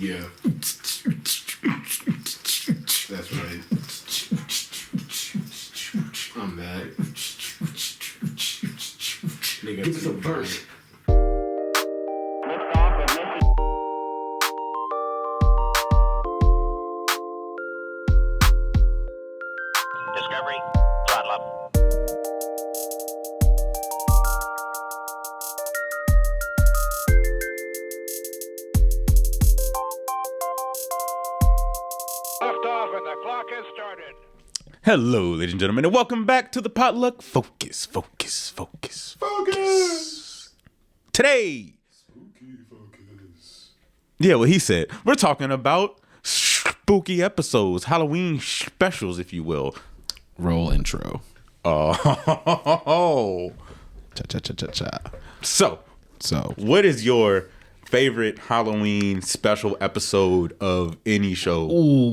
Yeah. That's right. I'm mad. Nigga, Give us a verse. Discovery, throttle up. Lift off and the clock has started. Hello, ladies and gentlemen, and welcome back to the Potluck Focus. Today, yeah, what he said. We're talking about spooky episodes, Halloween specials, if you will. roll intro. Oh, Cha. So, So, what is your favorite Halloween special episode of any show?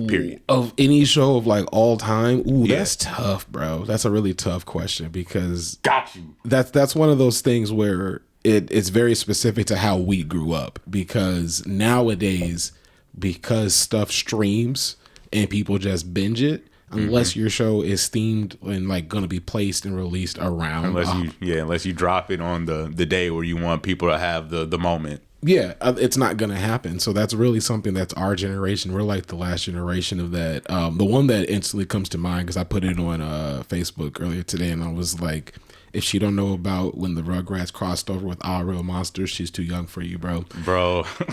Period. of any show of like all time, Yeah. that's tough, bro. That's a really tough question because Got you. that's one of those things where it's very specific to how we grew up. Because nowadays, because stuff streams and people just binge it, unless your show is themed and like going to be placed and released around, Unless you drop it on the day where you want people to have the moment. yeah, it's not going to happen. So that's really something that's our generation. We're like the last generation of that. The one that instantly comes to mind, because I put it on Facebook earlier today, and I was like, if she don't know about when the Rugrats crossed over with All Real Monsters, she's too young for you, bro.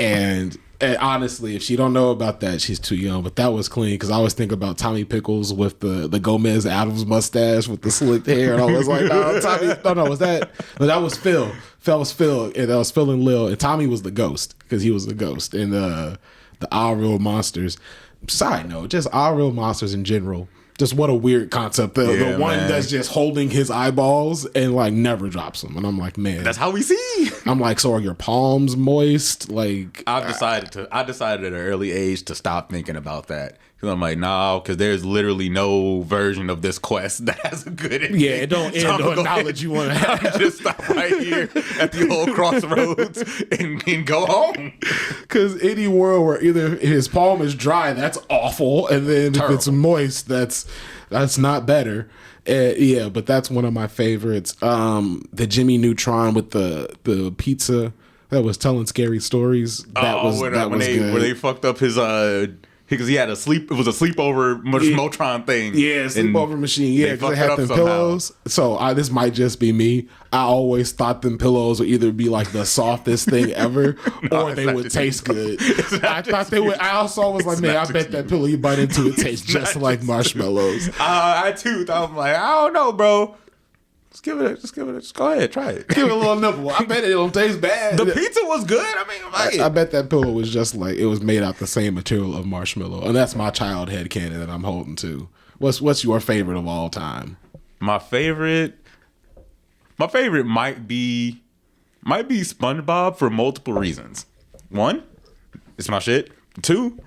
and honestly, if she don't know about that, she's too young. But that was clean, because I always think about Tommy Pickles with the Gomez Adams mustache with the slicked hair, and I was like, no, Tommy, no, was that? No, that was Phil. That was Phil, and that was Phil and Lil, and Tommy was the ghost, because he was the ghost in the All Real Monsters. Side note, just All Real Monsters in general. Just what a weird concept. The one that's just holding his eyeballs and like never drops them. And I'm like, man, That's how we see. I'm like, so are your palms moist? Like, I decided at an early age to stop thinking about that. Because I'm like, nah, because there's literally no version of this quest that has a good ending. yeah, it don't end on knowledge you want to have. Just stop right here at the old crossroads and go home. Because any world where either his palm is dry, that's awful. And then if it's moist, that's not better. Yeah, but that's one of my favorites. The Jimmy Neutron with the pizza that was telling scary stories. That was good. Where they fucked up his because he had it was a sleepover Motron thing. Yeah, sleepover machine. Yeah, because they had them pillows. So this might just be me. I always thought them pillows would either be like the softest thing ever, or they would taste good. I thought they would. I also was like, man, I bet that pillow you bite into it tastes just like marshmallows. I too thought, I'm like, I don't know, bro. Just give it. Just go ahead, try it. Give it a little nibble. I bet it don't taste bad. The pizza was good. I mean, I bet that pillow was just like it was made out the same material of marshmallow, and that's my child head canon that I'm holding to. What's your favorite of all time? My favorite might be SpongeBob for multiple reasons. One, it's my shit. Two,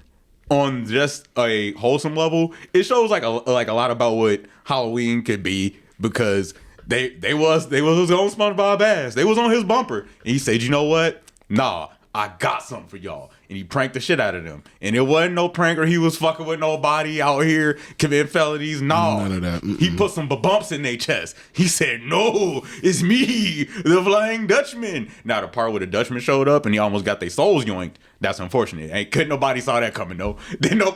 on just a wholesome level, it shows like a lot about what Halloween could be, because they was his own SpongeBob ass. They was on his bumper, and he said, you know what? Nah, I got something for y'all. And he pranked the shit out of them. And it wasn't no prank or he was fucking with nobody out here committing felonies. No. None of that. He put some bumps in their chest. He said, no, it's me, the Flying Dutchman. Now, the part where the Dutchman showed up and he almost got their souls yoinked, that's unfortunate. Couldn't nobody saw that coming, though.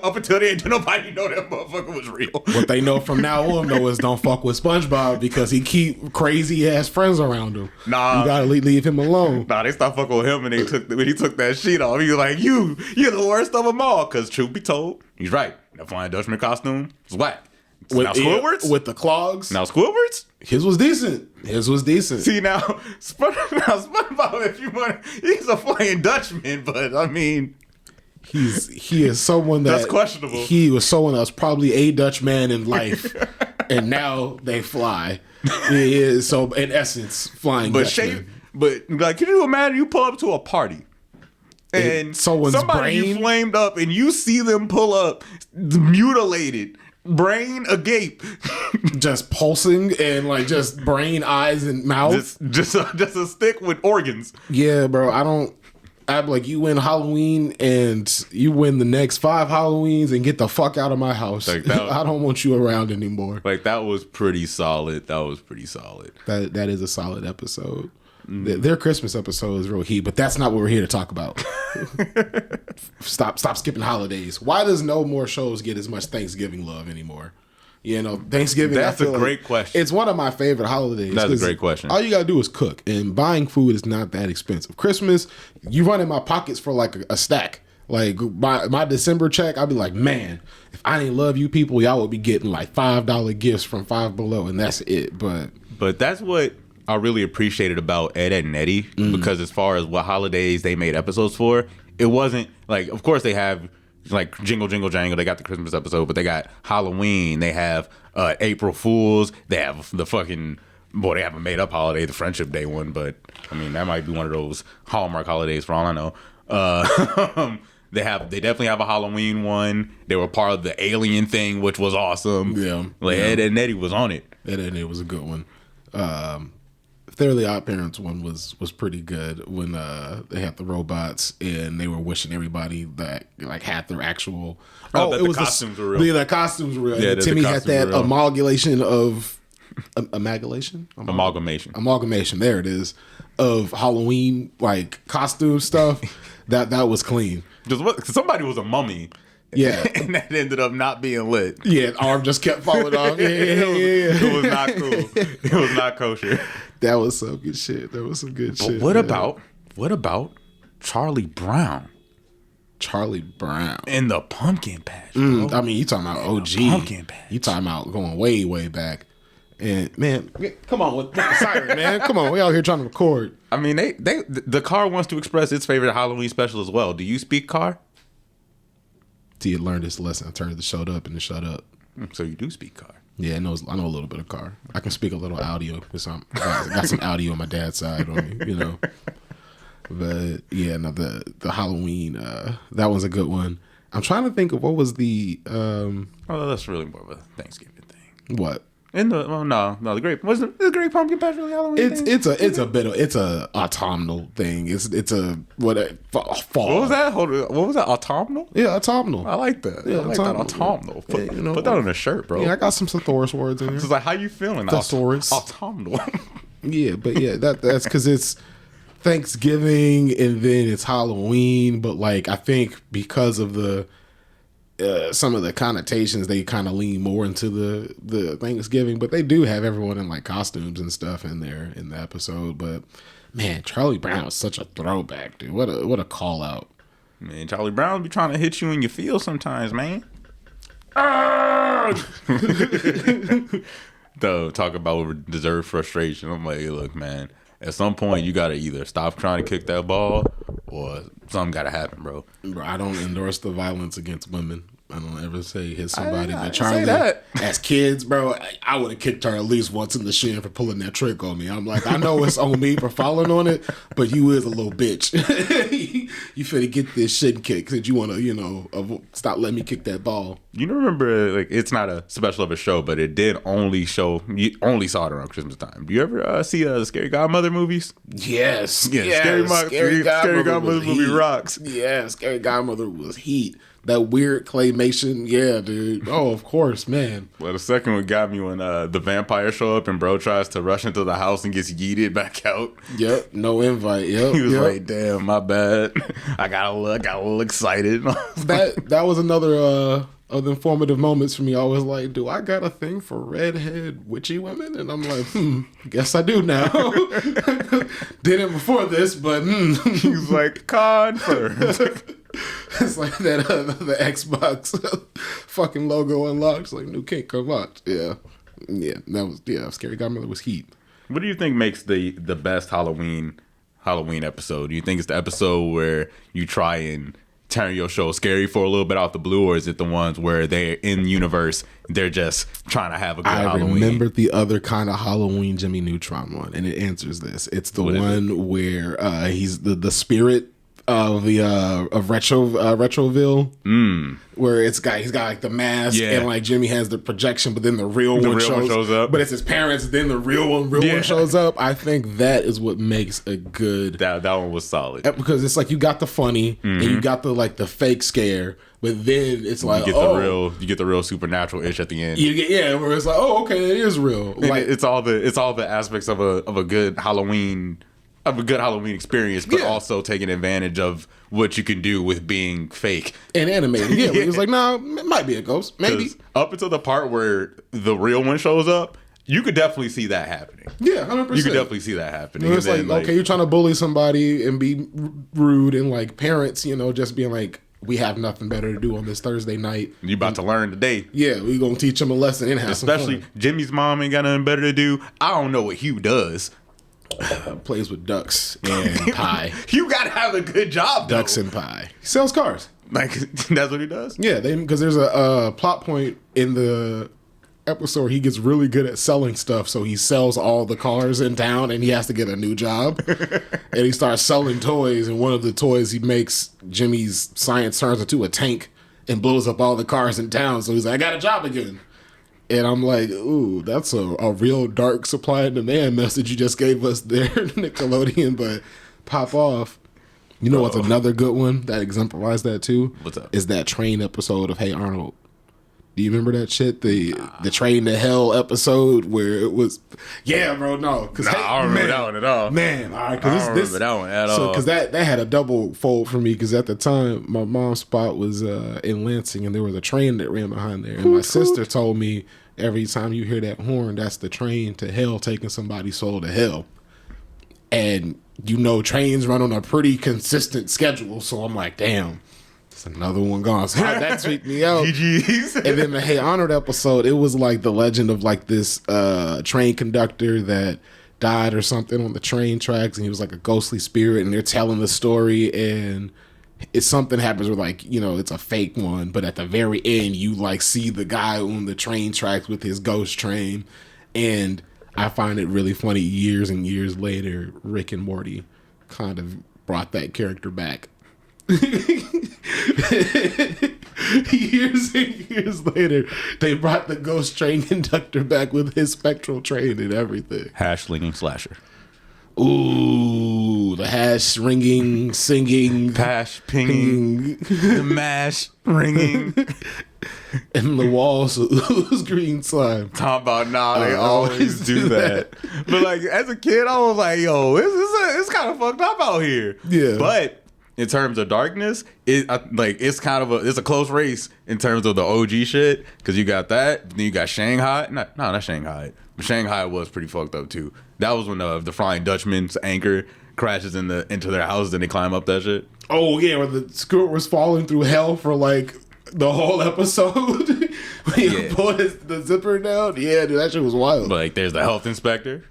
Up until then, did nobody know that motherfucker was real. What they know from now on, though, is don't fuck with SpongeBob, because he keep crazy ass friends around him. Nah. You gotta leave him alone. Nah, they stopped fucking with him, and when he took that sheet off, he was like, you're the worst of them all. Because truth be told, he's right. That Flying Dutchman costume was whack. Now Squidward's? With the clogs. Now Squidward's? His was decent. See, now SpongeBob, if you want, he's a Flying Dutchman, but I mean, he is someone that's questionable. He was someone that was probably a Dutch man in life, and now they fly. He is, so in essence, Flying Dutchman. But like, can you imagine you pull up to a party and somebody you flamed up, and you see them pull up mutilated, brain agape, just pulsing, and like just brain, eyes, and mouth. Just a stick with organs. Yeah, bro. I'd be like, you win Halloween and you win the next 5 Halloweens and get the fuck out of my house. Like that, I don't want you around anymore. Like that was pretty solid. That is a solid episode. Their Christmas episode is real heat, but that's not what we're here to talk about. Stop skipping holidays. Why does no more shows get as much Thanksgiving love anymore? You know, Thanksgiving. That's a great question. It's one of my favorite holidays. That's a great question. All you gotta do is cook, and buying food is not that expensive. Christmas, you run in my pockets for like a stack. Like my December check, I'd be like, man, if I didn't love you people, y'all would be getting like $5 gifts from Five Below, and that's it. But that's what I really appreciated about Ed, Edd and Eddy, because as far as what holidays they made episodes for, it wasn't like, of course they have like Jingle Jingle Jangle, they got the Christmas episode, but they got Halloween, they have April Fools, they have the fucking, boy, they have a made up holiday, the Friendship Day one, but I mean that might be one of those Hallmark holidays for all I know. They definitely have a Halloween one. They were part of the Alien thing, which was awesome. Yeah, like Ed, Edd and Eddy was on it. Ed, Edd and Eddy was a good one. Fairly Odd Parents one was pretty good when they had the robots and they were wishing everybody that like had their actual. The costumes were real. Yeah, the costumes were real. Yeah, and Timmy had that amalgamation. There it is, of Halloween like costume stuff. that was clean. Because somebody was a mummy. Yeah, and that ended up not being lit. Yeah, arm just kept falling off. Yeah. It was not cool. It was not kosher. That was some good shit. That was some good shit. What about Charlie Brown? Charlie Brown in the Pumpkin Patch, bro. I mean, you talking about OG. Pumpkin Patch. You talking about going way, way back. And man, come on with the siren, man. Come on, we out here trying to record. I mean, the car wants to express its favorite Halloween special as well. Do you speak car? T had learned this lesson. I turned the shut up and the shut up. So you do speak car. Yeah, I know a little bit of car. I can speak a little audio because I got some audio on my dad's side on me, you know. But yeah, no, the Halloween, that was a good one. I'm trying to think of what was the. That's really more of a Thanksgiving thing. What? The Great Pumpkin Patch really Halloween? It's a autumnal thing. It's a fall. What was that? What was that? Autumnal? Yeah, autumnal. I like that. Yeah, I like that autumnal. Put that on a shirt, bro. Yeah, I got some thesaurus words in there. It's like, how you feeling? Thesaurus. Autumnal. Yeah, but yeah, that's because it's Thanksgiving and then it's Halloween. But like, I think because of the some of the connotations, they kind of lean more into the Thanksgiving, but they do have everyone in like costumes and stuff in there in the episode. But man, Charlie Brown is such a throwback, dude. What a call out. Man, Charlie Brown be trying to hit you in your feel sometimes, man. Though, talk about deserved frustration. I'm like, hey, look, man, at some point you gotta either stop trying to kick that ball or something gotta happen, bro. I don't endorse the violence against women. I don't ever say hit somebody. I But Charlie, that. as kids, bro, I would have kicked her at least once in the shin for pulling that trick on me. I'm like, I know it's on me for following on it, but you is a little bitch. You finna get this shit kicked because you want to, stop letting me kick that ball. You remember, like, it's not a special of a show, but it did only show, you only saw it around Christmas time. Do you ever see the Scary Godmother movies? Yes. Yeah, yes. Scary Godmother movie rocks. Yeah, Scary Godmother was heat. That weird claymation, yeah, dude. Oh, of course, man. Well, the second one got me when the vampire show up and bro tries to rush into the house and gets yeeted back out. Yep, no invite. Yep, he was like, "Damn, my bad. I got a little excited." that was another of the informative moments for me. I was like, "Do I got a thing for redhead witchy women?" And I'm like, guess I do now. Didn't before this, but he was like, confirmed. It's like that the Xbox fucking logo unlocked. It's like new kink unlocked. Yeah, that was Scary Godmother was heat. What do you think makes the best Halloween episode? Do you think it's the episode where you try and turn your show scary for a little bit out the blue, or is it the ones where they're in universe, they're just trying to have a good Halloween? I remembered the other kind of Halloween Jimmy Neutron one, and it answers this. It's the one where he's the spirit of Retroville, where he's got like the mask and like Jimmy has the projection, but then the real one shows up. But it's his parents, then the real one shows up. I think that is what makes a good. That one was solid because it's like you got the funny and you got the like the fake scare, but then it's like you get the real supernatural ish at the end. Where it's like, oh, okay, it is real. Like it's all the aspects of a good Halloween. Of a good Halloween experience, but also taking advantage of what you can do with being fake and animated. Yeah, it was like, no, it might be a ghost, maybe. Up until the part where the real one shows up, you could definitely see that happening. Yeah, 100%. You could definitely see that happening. It's like, okay, you're trying to bully somebody and be rude, and like parents, just being like, we have nothing better to do on this Thursday night. You about to learn today. Yeah, we gonna teach them a lesson and have especially some fun. Jimmy's mom ain't got nothing better to do. I don't know what Hugh does. Plays with ducks and pie. You gotta have a good job, though. Ducks and pie. He sells cars. Like, that's what he does? Yeah, because there's a plot point in the episode where he gets really good at selling stuff, so he sells all the cars in town and he has to get a new job. And he starts selling toys, and one of the toys he makes, Jimmy's science turns into a tank and blows up all the cars in town, so he's like, I got a job again. And I'm like, ooh, that's a real dark supply and demand message you just gave us there, Nickelodeon, but pop off. You know what's another good one that exemplifies that too? What's up? Is that train episode of Hey Arnold. Do you remember that shit? The Train to Hell episode where it was, bro, no. I don't remember that one at all. Man, all right. I don't remember that one at all. Because that had a double fold for me, because at the time, my mom's spot was in Lansing, and there was a train that ran behind there. And my sister told me, every time you hear that horn, that's the train to hell taking somebody's soul to hell. And, trains run on a pretty consistent schedule, so I'm like, damn. Another one gone. So that tweaked me out. GG's. And then the Hey Arnold episode, it was like the legend of like this train conductor that died or something on the train tracks, and he was like a ghostly spirit, and they're telling the story, and something happens where like, it's a fake one, but at the very end you like see the guy on the train tracks with his ghost train. And I find it really funny, years and years later, Rick and Morty kind of brought that character back. Years and years later, they brought the ghost train conductor back with his spectral train and everything. Hash slinging slasher. Ooh, the hash ringing, singing, pash pinging, the mash ringing, and the walls ooze green slime. Talk about they always do that. But like as a kid, I was like, yo, it's kind of fucked up out here. Yeah, but in terms of darkness, it's a close race in terms of the OG shit, because you got that, then you got Shanghai. Not Shanghai, but Shanghai was pretty fucked up too. That was when the Flying Dutchman's anchor crashes into their house, and they climb up that shit. Oh yeah, where the skirt was falling through hell for like the whole episode. When he pulled the zipper down. Yeah, dude, that shit was wild. But like, there's the health inspector.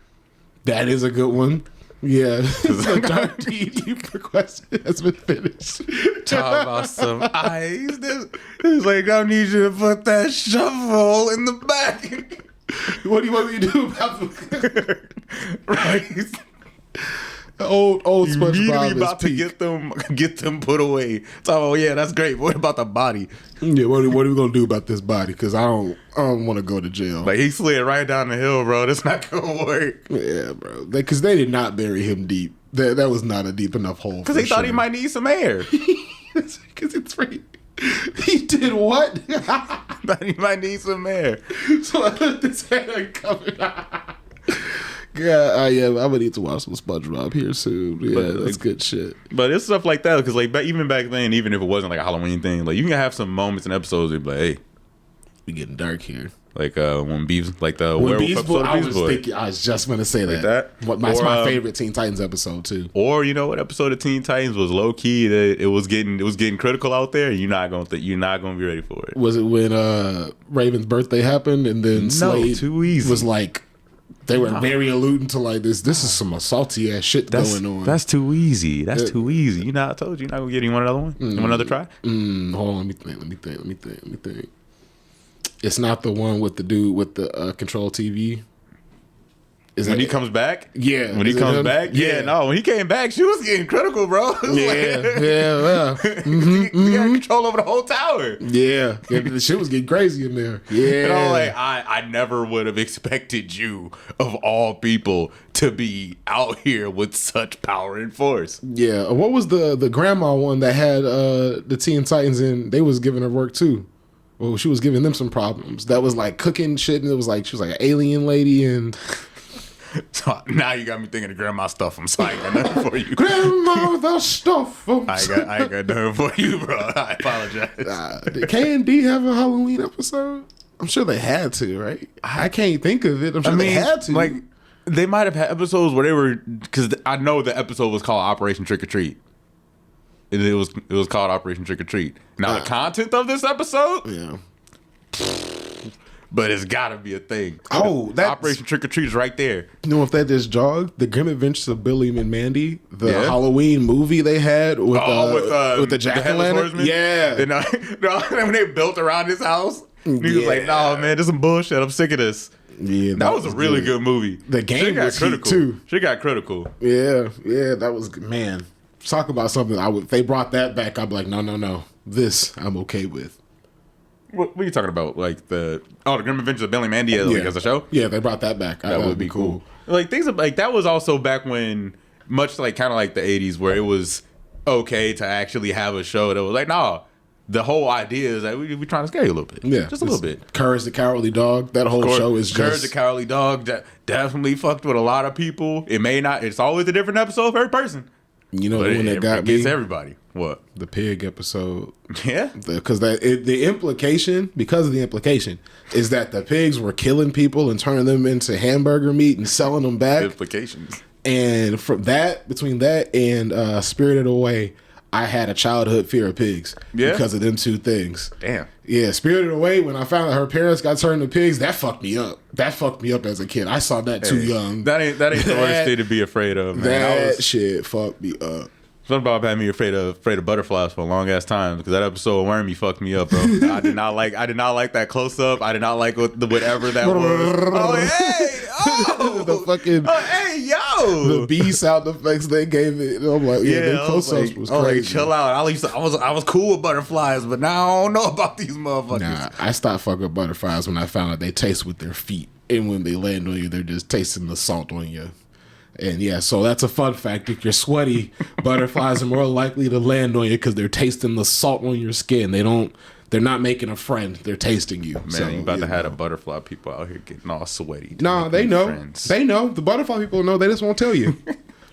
That is a good one. Yeah, the dark deep question has been finished. Talk about some ice. It's like, I need you to put that shovel in the back. What do you want me to do about the right? Old SpongeBob immediately is about peak. to get them put away. So yeah, that's great. What about the body? Yeah, what are we gonna do about this body? Because I don't want to go to jail. Like, he slid right down the hill, bro. That's not gonna work. Yeah, bro. Because they did not bury him deep. That was not a deep enough hole. Because they thought he might need some air. Because it's right. He did what? Thought he might need some air. So I let this head uncovered. Yeah, I'm gonna need to watch some SpongeBob here soon. Yeah, that's good shit. But it's stuff like that, because like even back then, even if it wasn't like a Halloween thing, like you can have some moments and episodes where you're like, hey, we getting dark here. Like when Beefs, like the werewolf episode of Beef's Boy. I was just gonna say like that. That's my favorite Teen Titans episode too. Or you know what episode of Teen Titans was low key that it was getting critical out there, and you're not gonna be ready for it. Was it when Raven's birthday happened, and then Slade too easy. was like, they were very alluding to like this is some salty ass shit going on. That's too easy. That's too easy. I told you, you're not gonna get any another one. You want another try? Hold on, let me think. It's not the one with the dude with the control TV. Is when that- he comes back? Yeah. When he Is it comes him? back? Yeah. Yeah, no. When he came back, she was getting critical, bro. Yeah. He had control over the whole tower. Yeah. The shit was getting crazy in there. Yeah. And I'm like, I never would have expected you, of all people, to be out here with such power and force. Yeah. What was the grandma one that had the Teen Titans in? They was giving her work too. Well, she was giving them some problems. That was like cooking shit, and it was like she was like an alien lady, and So now you got me thinking of grandma stuff. I'm sorry, I ain't got nothing for you. grandma the stuff. I ain't got nothing for you, bro. I apologize. Did K&D have a Halloween episode? I'm sure they had to, right? I can't think of it. I'm sure they had to. Like, they might have had episodes where they were, because I know the episode was called Operation Trick or Treat. It was called Operation Trick or Treat. Now the content of this episode, yeah. but it's got to be a thing. Oh, that's Operation Trick or Treat is right there. You know, if that just jogged, the Grim Adventures of Billy and Mandy, the Yeah. Halloween movie they had with the the jack o' Headless lantern, Horseman? yeah, And, when they built around his house, he was like, Yeah. "No, man, this is some bullshit. I'm sick of this." yeah, That was a really good movie. The game Shit got was heat, critical too. She got critical. Yeah, that was man. Talk about something I would. If they brought that back, I'd be like, no, this I'm okay with. What are you talking about? Like the Grim Adventures of Billy and Mandy as a show? Yeah, they brought that back. That would be cool. Like things like that was also back when, much like kind of like the 80s, where it was okay to actually have a show that was like, nah, the whole idea is that we're trying to scare you a little bit. Yeah, just a little bit. Courage the Cowardly Dog. That whole show is Courage just the Cowardly Dog definitely fucked with a lot of people. It may not. It's always a different episode for every person. You know But the one that got it gets me? everybody. What? The pig episode. Yeah. Because the implication, because of the implication, is that the pigs were killing people and turning them into hamburger meat and selling them back. Implications. And from that, between that and Spirited Away, I had a childhood fear of pigs because of them two things. Damn. Yeah, Spirited Away, when I found out her parents got turned into pigs, that fucked me up. That fucked me up as a kid. I saw that too young. That ain't the worst thing to be afraid of, man. That shit fucked me up. SpongeBob had me afraid of butterflies for a long ass time because that episode of Wormy fucked me up, bro. I did not like that close up. I did not like whatever that was. Oh hey, The fucking hey yo, the bee sound effects they gave it. And I'm like, the close ups was crazy. Like, chill out. I was cool with butterflies, but now I don't know about these motherfuckers. Nah, I stopped fucking with butterflies when I found out they taste with their feet, and when they land on you, they're just tasting the salt on you. And yeah, so that's a fun fact. If you're sweaty, butterflies are more likely to land on you because they're tasting the salt on your skin. They're not making a friend. They're tasting you. Man, so, you about to have the butterfly people out here getting all sweaty. Nah, they know. Friends. They know. The butterfly people know. They just won't tell you.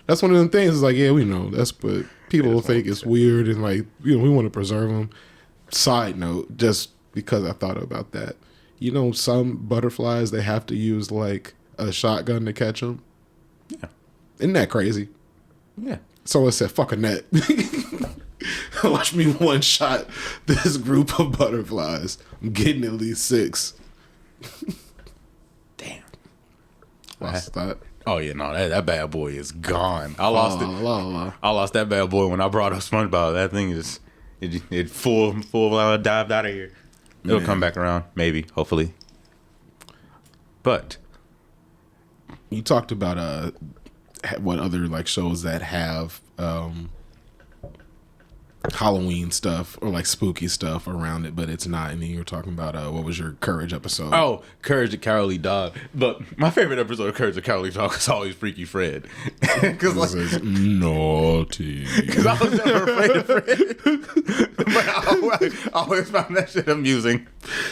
That's one of them things. It's like, yeah, we know. That's but people think it's weird and like, we want to preserve them. Side note, just because I thought about that, some butterflies they have to use like a shotgun to catch them. Yeah. Isn't that crazy? Yeah. So I said, fuck a net. Watch me one shot this group of butterflies. I'm getting at least 6. Damn. Lost that. Oh yeah, no, that bad boy is gone. I lost it. La. I lost that bad boy when I brought up SpongeBob. That thing is it full dived out of here. It'll come back around, maybe, hopefully. But You talked about what other like shows that have Halloween stuff or like spooky stuff around it, but it's not. And then you were talking about what was your Courage episode? oh, Courage the Cowardly Dog. But my favorite episode of Courage the Cowardly Dog is always Freaky Fred. Because This is naughty. I was never afraid of Fred. But I always found that shit amusing.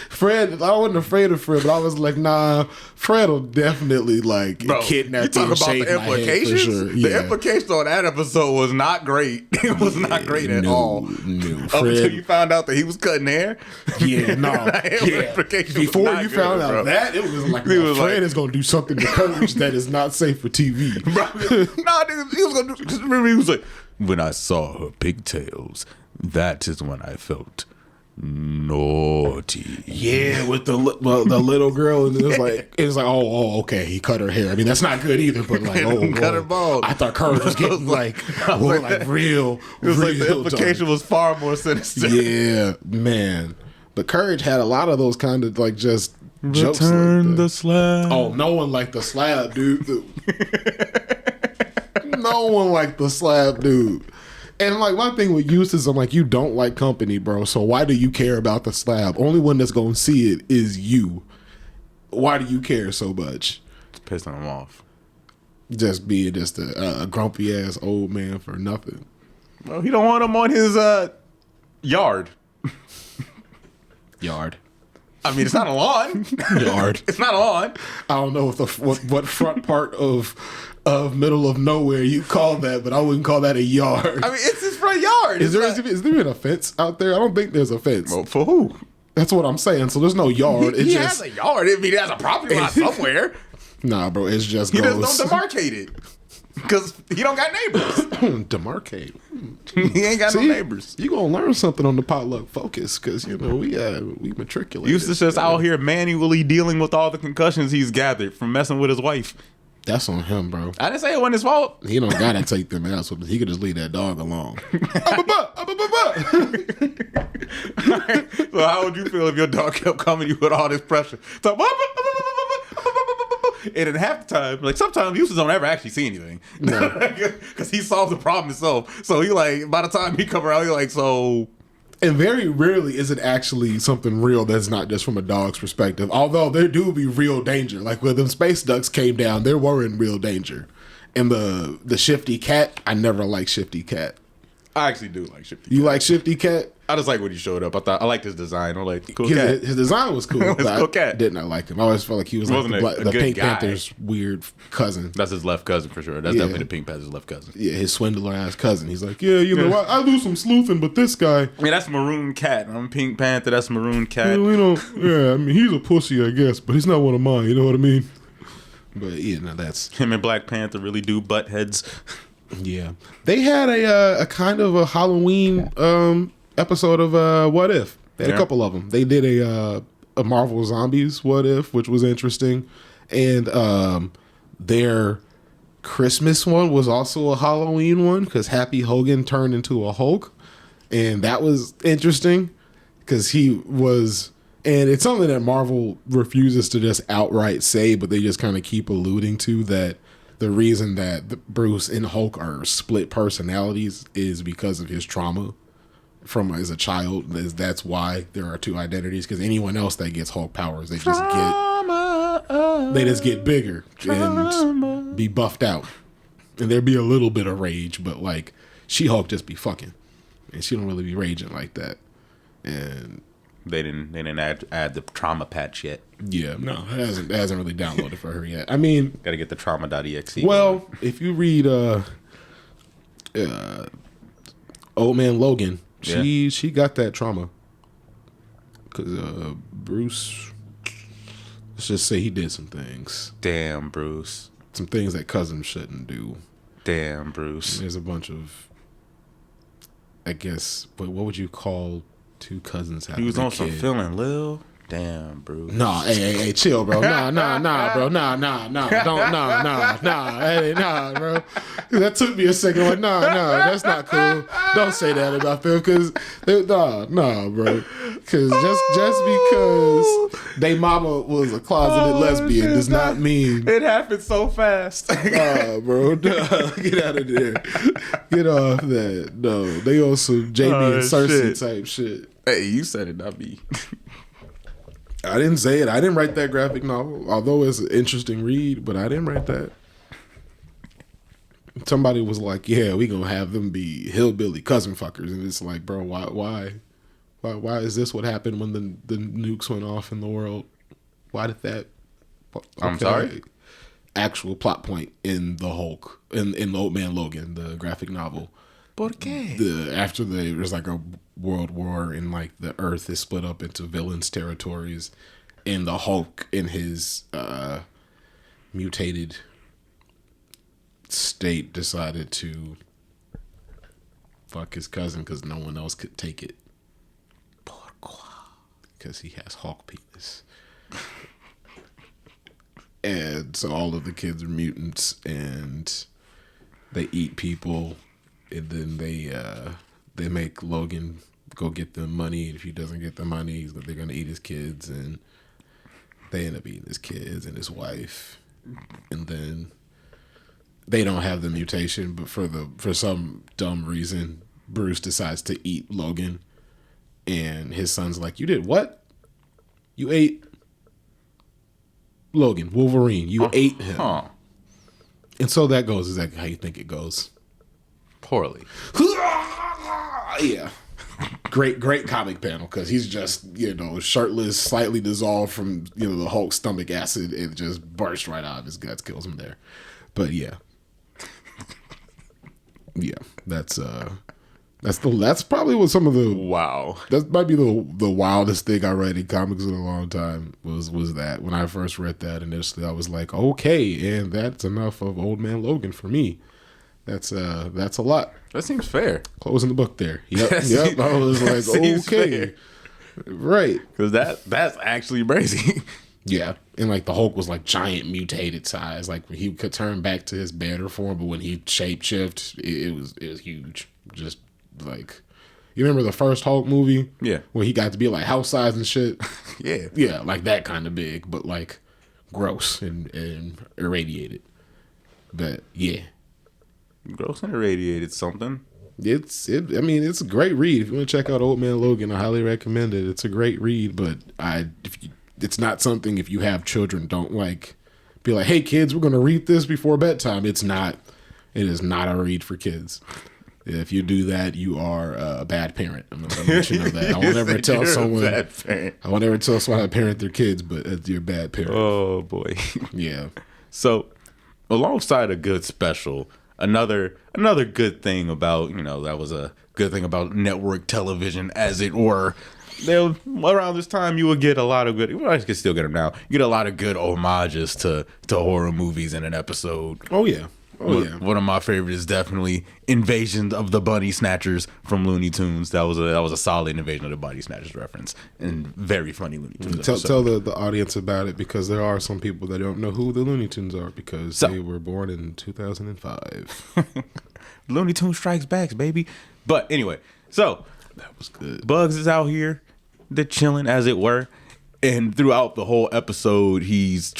Fred, I wasn't afraid of Fred, but I was like, nah, Fred will definitely like Bro, kidnap you talk and about shave the my head for implications? sure. The Yeah. implication on that episode was not great. It was not great at all. No, Up until you found out that he was cutting hair. Yeah, no. The implication was Before not you good, found bro. out that, it was like, He was Fred like- is going to do something to Courage that is not safe for TV. Bro, nah, nigga, he was gonna do. Cause remember, he was like, when I saw her pigtails, that is when I felt naughty. Yeah, with the little girl, and it was like, oh, okay, he cut her hair. I mean, that's not good either, but like, oh, Cut her whoa. bald. I thought Courage was getting like real. It was like the real implication dark. was far more sinister. Yeah, man. But Courage had a lot of those kind of like just jokes like Return that. the slab. Oh, no one liked the slab, dude. No one liked the slab, dude. And like my thing with Eustace, I'm like, you don't like company, bro. So why do you care about the slab? Only one that's gonna see it is you. Why do you care so much? It's pissing him off. Just being just a grumpy ass old man for nothing. Well, he don't want him on his yard. Yard. I mean, it's not a lawn. Yard. It's not a lawn. I don't know if what front part of middle of nowhere you call that, but I wouldn't call that a yard. I mean, it's his front yard. Is there even a fence out there? I don't think there's a fence. Well, for who? That's what I'm saying. So there's no yard. He has a yard. I mean, he has a property lot somewhere. Nah, bro. It's just He goes. just don't demarcate it. Because he don't got neighbors. Demarcate. He ain't got no neighbors. You gonna learn something on the Potluck Focus because we matriculated. Eustace just out here manually dealing with all the concussions he's gathered from messing with his wife. That's on him, bro. I didn't say it wasn't his fault. He don't gotta take them out, so he could just leave that dog alone. So how would you feel if your dog kept coming to you with all this pressure? So, and at half the time, like sometimes Eustace don't ever actually see anything. Because he solved the problem himself. So he like, by the time he come around, he like, so... And very rarely is it actually something real that's not just from a dog's perspective. Although there do be real danger. Like when them space ducks came down, they were in real danger. And the Shifty Cat, I never liked Shifty Cat. I actually do like Shifty. You like Shifty Cat? I just like when he showed up. I liked his design. I like cool his, cat. His design was cool. It's But cool I cat. did not like him. I always felt like he was like Wasn't the a good Pink guy. Panther's weird cousin. That's his left cousin for sure. That's Yeah. definitely the Pink Panther's left cousin. Yeah, his swindler ass cousin. He's like, yeah, you know, I do some sleuthing, but this guy, Yeah, that's Maroon Cat. I'm Pink Panther. That's Maroon Cat. you know, yeah, I mean, he's a pussy, I guess, but he's not one of mine. You know what I mean? But yeah, no, that's Him and Black Panther really do butt heads. yeah. They had a kind of a Halloween episode of What If. They had a couple of them. They did a Marvel Zombies What If, which was interesting, and their Christmas one was also a Halloween one because Happy Hogan turned into a Hulk, and that was interesting because he was. And it's something that Marvel refuses to just outright say, but they just kind of keep alluding to that the reason that Bruce and Hulk are split personalities is because of his trauma from as a child. That's why there are two identities, because anyone else that gets Hulk powers, they just get bigger and be buffed out. And there'd be a little bit of rage, but like She-Hulk just be fucking. And she don't really be raging like that. And They didn't add the trauma patch yet. yeah, no, it hasn't really downloaded for her yet. I mean, Got to get the trauma.exe. well, if you read Old Man Logan, she got that trauma. Because Bruce, let's just say he did some things. Damn, Bruce. Some things that cousins shouldn't do. Damn, Bruce. There's a bunch of, I guess, what would you call two cousins having He was a on kid? some feeling, Lil. Damn, Bruce. Nah, hey, chill, bro. Nah, bro. Nah. Don't, hey, nah, bro. That took me a second. Like, nah, that's not cool. Don't say that about them, cause nah, bro. Cause just because they mama was a closeted lesbian does not mean It happened so fast. nah, bro. Nah, get out of there. Get off that. No, they on some Jamie and Cersei type shit. Hey, you said it, not me. I didn't say it. I didn't write that graphic novel, although it's an interesting read, but I didn't write that. Somebody was like, yeah, we gonna have them be hillbilly cousin fuckers. And it's like, bro, why is this what happened when the nukes went off in the world? Why did that? Okay. I'm sorry? Actual plot point in the Hulk, in the Old Man Logan, the graphic novel. ¿Por qué? After there's like a world war and like the earth is split up into villains territories, and the Hulk in his mutated state decided to fuck his cousin because no one else could take it. Pourquoi? Because he has Hulk penis. And so all of the kids are mutants and they eat people. And then they make Logan go get the money. If he doesn't get the money, they're gonna eat his kids. And They end up eating his kids and his wife, and then they don't have the mutation, but for some dumb reason, Bruce decides to eat Logan, and his son's like, "You did what? You ate Logan, Wolverine. You ate him." Huh. And so that goes exactly how you think it goes. Poorly. Yeah. Great comic panel, because he's just, shirtless, slightly dissolved from, the Hulk stomach acid, and just burst right out of his guts, kills him there. But yeah. Yeah, that's probably what some of the Wow. that might be the wildest thing I read in comics in a long time was that. When I first read that initially, I was like, okay, and that's enough of Old Man Logan for me. That's a lot. That seems fair. Closing the book there. Yep. I was like, okay, right, because that's actually crazy. Yeah, and like the Hulk was like giant mutated size. Like he could turn back to his banner form, but when he shapeshift, it was huge. Just like, you remember the first Hulk movie? Yeah, when he got to be like house size and shit. yeah, like that kind of big, but like gross and irradiated. But yeah, gross and irradiated something. It's a great read. If you want to check out Old Man Logan, I highly recommend it. It's a great read, but it's not something, if you have children, don't be like, hey kids, we're going to read this before bedtime. It is not a read for kids. If you do that, you are a bad parent. I'm going to let you know that. I won't ever tell someone. I won't ever tell someone how to parent their kids, but you're a bad parent. Oh boy. Yeah. So, alongside a good special, another good thing about, that was a good thing about network television, as it were. Around this time, you would get a lot of good. Well, I can still get them now. You get a lot of good homages to horror movies in an episode. Oh yeah, yeah. One of my favorites is definitely Invasion of the Bunny Snatchers from Looney Tunes. That was a solid Invasion of the Bunny Snatchers reference, and very funny Looney Tunes. Tell the audience about it, because there are some people that don't know who the Looney Tunes are, because they were born in 2005. Looney Tunes Strikes Back, baby. But anyway, so that was good. Bugs is out here. They're chilling, as it were, and throughout the whole episode, he's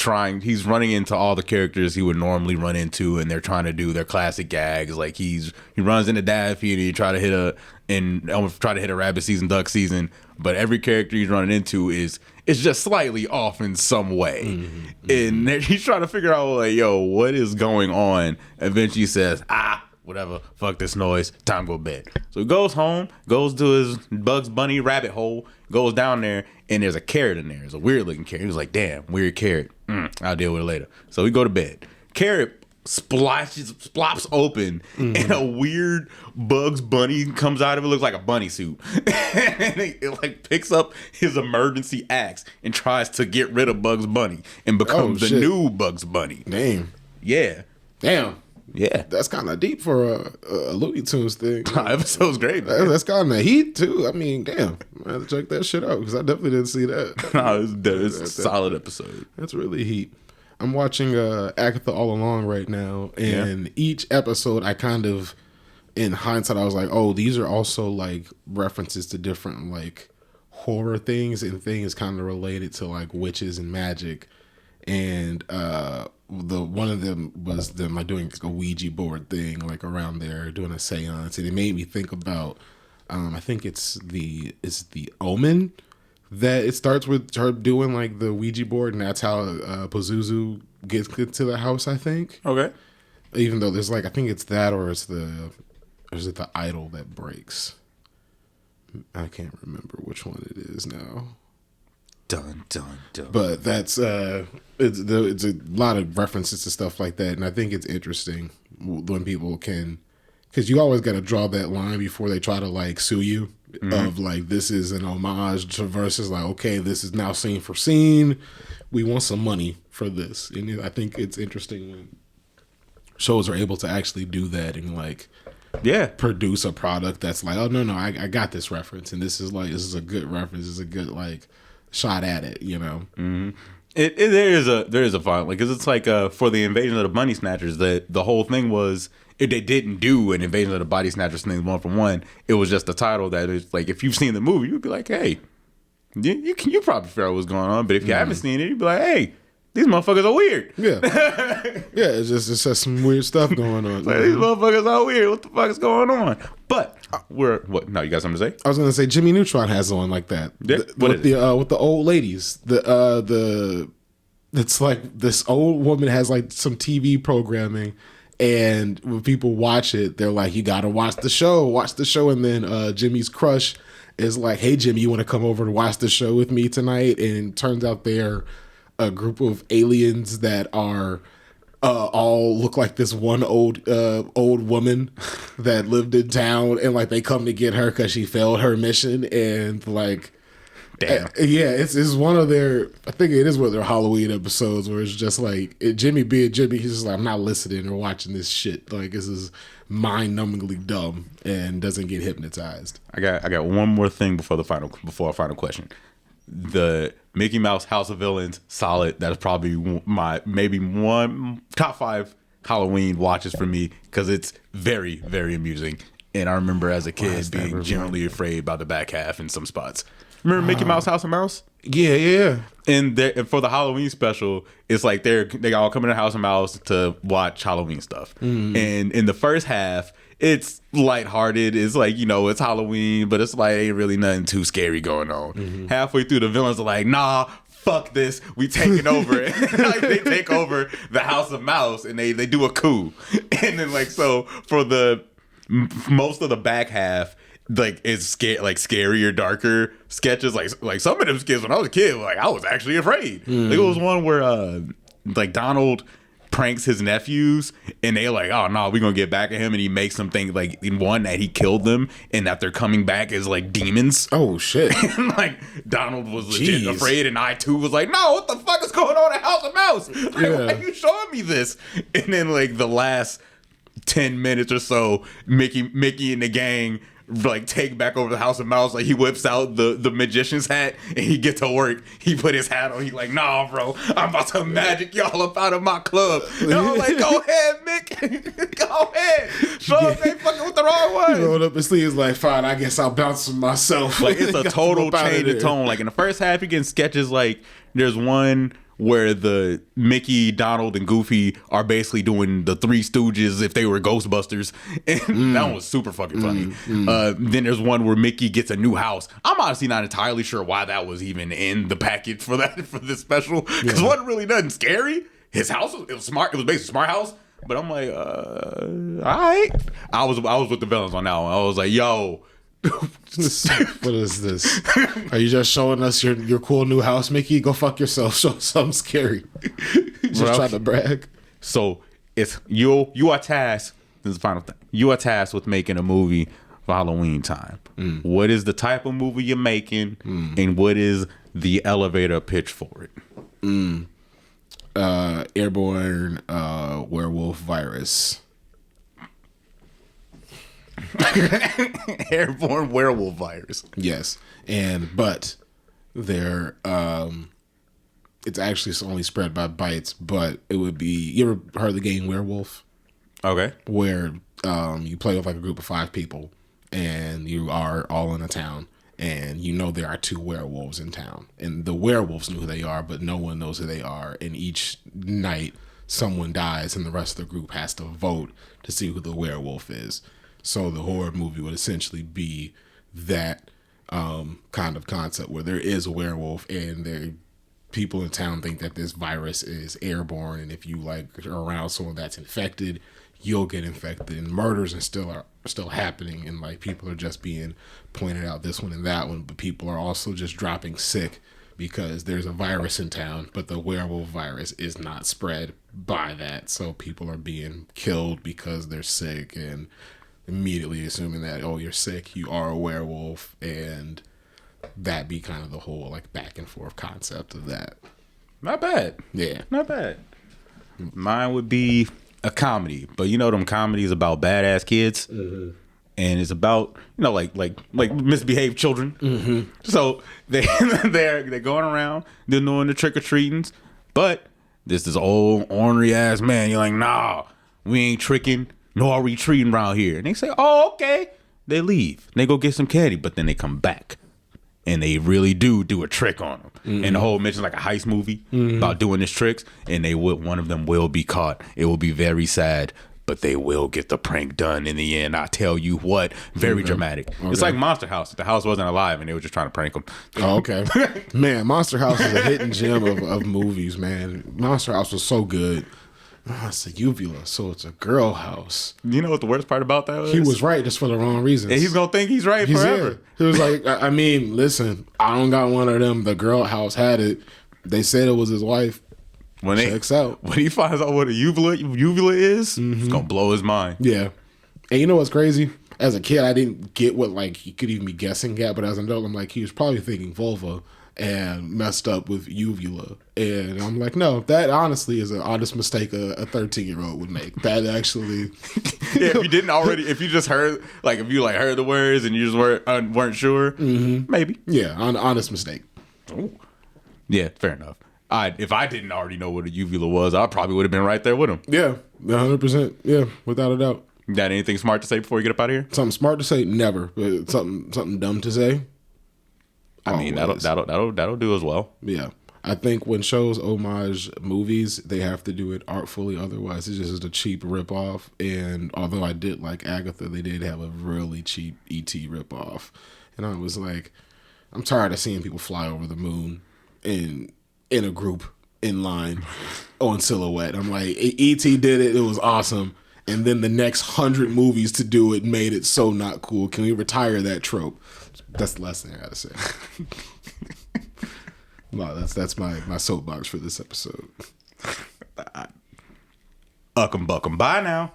running into all the characters he would normally run into, and they're trying to do their classic gags. Like he runs into Daffy and he try to hit a rabbit season, duck season, but every character he's running into is just slightly off in some way, and he's trying to figure out like, yo, what is going on? Eventually, he says, whatever, fuck this noise, time to go to bed. So he goes home, goes to his Bugs Bunny rabbit hole, goes down there, and there's a carrot in there. There's a weird looking carrot. He was like, damn, weird carrot. I'll deal with it later. So we go to bed. Carrot splops open, and a weird Bugs Bunny comes out of it. Looks like a bunny suit. And it picks up his emergency axe and tries to get rid of Bugs Bunny and becomes the new Bugs Bunny. Damn. Yeah. Damn. Yeah, that's kind of deep for a Looney Tunes thing. Episode's great. That's kind of heat too. I mean, damn, I have to check that shit out, because I definitely didn't see that. No, it's a solid episode. That's really heat. I'm watching Agatha All Along right now, and each episode, I kind of, in hindsight, I was like, oh, these are also like references to different like horror things and things kind of related to like witches and magic, and one of them was them like doing a Ouija board thing like around there, doing a seance, and it made me think about I think it's the Omen, that it starts with her doing like the Ouija board, and that's how Pazuzu gets to the house, I think. Okay. Even though there's like, I think it's that, or is it the idol that breaks? I can't remember which one it is now. Dun, dun, dun. But that's it's a lot of references to stuff like that, and I think it's interesting when people can, because you always got to draw that line before they try to like sue you, of like, this is an homage to versus like, okay, this is now scene for scene, we want some money for this. And I think it's interesting when shows are able to actually do that and like produce a product that's like, oh no, I got this reference, and this is a good reference, this is a good like shot at it, you know. There is a fine, like, because it's like for the Invasion of the Bunny Snatchers, that the whole thing was, if they didn't do an Invasion of the Body Snatchers thing 1-for-1, it was just the title that is like, if you've seen the movie, you'd be like, hey, you probably figure out what's going on. But if you haven't seen it, you'd be like, hey, these motherfuckers are weird. Yeah, yeah. It's just some weird stuff going on. Like, these motherfuckers are weird. What the fuck is going on? But what? No, you got something to say? I was gonna say Jimmy Neutron has one like that. Yeah? With the old ladies. It's like this old woman has like some TV programming, and when people watch it, they're like, "You gotta watch the show, And then Jimmy's crush is like, "Hey Jimmy, you want to come over and watch the show with me tonight?" And it turns out they're a group of aliens that are all look like this one old woman that lived in town, and like they come to get her because she failed her mission, and like, damn, yeah, it's one of their, I think it is one of their Halloween episodes where it's just like Jimmy being Jimmy, he's just like, I'm not listening or watching this shit. Like, this is mind-numbingly dumb, and doesn't get hypnotized. I got one more thing before our final question. The Mickey Mouse House of Villains, solid. That's probably my maybe one top 5 Halloween watches for me because it's very, very amusing. And I remember as a kid being generally afraid about the back half in some spots. Remember Mickey Mouse House of Mouse? Yeah. And for the Halloween special, it's like they all come in the House of Mouse to watch Halloween stuff. And in the first half, it's lighthearted. It's like, it's Halloween, but it's like ain't really nothing too scary going on. Halfway through, the villains are like, nah, fuck this. We taking over it. Like, they take over the House of Mouse and they do a coup. And then so for the most of the back half, like it's scarier, darker sketches. Like some of them skits when I was a kid, like I was actually afraid. Like, it was one where Donald pranks his nephews and they like, oh no, we're gonna get back at him, and he makes them think like in one that he killed them and that they're coming back as like demons. Oh shit. And like Donald was legit afraid, and I too was like, no, what the fuck is going on at House of Mouse? Like, why are you showing me this? And then like the last 10 minutes or so, Mickey and the gang like take back over the House of Mouse. Like, he whips out the magician's hat and he gets to work. He put his hat on. He like, nah, bro, I'm about to magic y'all up out of my club. And I'm like, go ahead, Mick. Go ahead. Show us they fucking with the wrong one. He rolled up his sleeves like, fine, I guess I'll bounce with myself. Like, it's a total change of tone. Like, in the first half, you're getting sketches like, there's one where the Mickey, Donald, and Goofy are basically doing the Three Stooges if they were Ghostbusters. And that one was super fucking funny. Then there's one where Mickey gets a new house. I'm honestly not entirely sure why that was even in the package for this special. Because it wasn't really nothing scary. His house, it was smart. It was basically a smart house. But I'm like, all right. I was with the villains on that one. I was like, yo, what is this? Are you just showing us your cool new house, Mickey? Go fuck yourself. Show something scary. Just trying to brag. So it's you are tasked. This is the final thing. You are tasked with making a movie for Halloween time. What is the type of movie you're making, and what is the elevator pitch for it? Airborne werewolf virus. Airborne werewolf virus. Yes, but they're it's actually only spread by bites. But it would be, you ever heard of the game Werewolf? Okay. Where you play with like a group of 5 people, and you are all in a town, and there are 2 werewolves in town, and the werewolves know who they are, but no one knows who they are. And each night someone dies, and the rest of the group has to vote to see who the werewolf is. So the horror movie would essentially be that kind of concept where there is a werewolf, and people in town think that this virus is airborne, and if you like are around someone that's infected, you'll get infected, and murders are still happening, and like people are just being pointed out this one and that one, but people are also just dropping sick because there's a virus in town, but the werewolf virus is not spread by that, so people are being killed because they're sick, and immediately assuming that, oh, you're sick, you are a werewolf, and that be kind of the whole like back and forth concept of that. Not bad. Yeah. Not bad. Mine would be a comedy, but them comedies about badass kids, and it's about like misbehaved children. So they're going around, they're doing the trick or treatings, but this old ornery ass man. You're like, nah, we ain't tricking. Nor are we treating around here. And they say, oh, okay. They leave. They go get some candy, but then they come back. and they really do a trick on them. And the whole mission's like a heist movie about doing this tricks, and one of them will be caught. It will be very sad, but they will get the prank done in the end. I tell you what, very dramatic. It's like Monster House. The house wasn't alive, and they were just trying to prank them. Oh, okay. Man, Monster House is a hidden gem of movies, man. Monster House was so good. Oh, it's a uvula, so it's a girl house. You know what the worst part about that was? He was right just for the wrong reasons. And he's going to think he's right forever. He was like, I mean, listen, I don't got one of them. The girl house had it. They said it was his wife. Checks out. When he finds out what a uvula is, it's going to blow his mind. Yeah. And you know what's crazy? As a kid, I didn't get what, like, he could even be guessing at, but as an adult, I'm like, he was probably thinking vulva and messed up with uvula. And I'm like, no, that honestly is an honest mistake a 13-year-old would make. That actually... Yeah, if you just heard, like, if you, like, heard the words and you just weren't sure, maybe. Yeah, honest mistake. Ooh. Yeah, fair enough. If I didn't already know what a uvula was, I probably would have been right there with him. Yeah, 100%. Yeah, without a doubt. You got anything smart to say before you get up out of here? Something smart to say? Never. But something dumb to say? I mean, that'll do as well. Yeah. I think when shows homage movies, they have to do it artfully. Otherwise, it's just a cheap ripoff. And although I did like Agatha, they did have a really cheap E.T. ripoff. And I was like, I'm tired of seeing people fly over the moon in a group in line on silhouette. I'm like, E.T. did it. It was awesome. And then the next 100 movies to do it made it so not cool. Can we retire that trope? That's the last thing I gotta say. Wow, that's my soapbox for this episode. Uckum buckum. Bye now.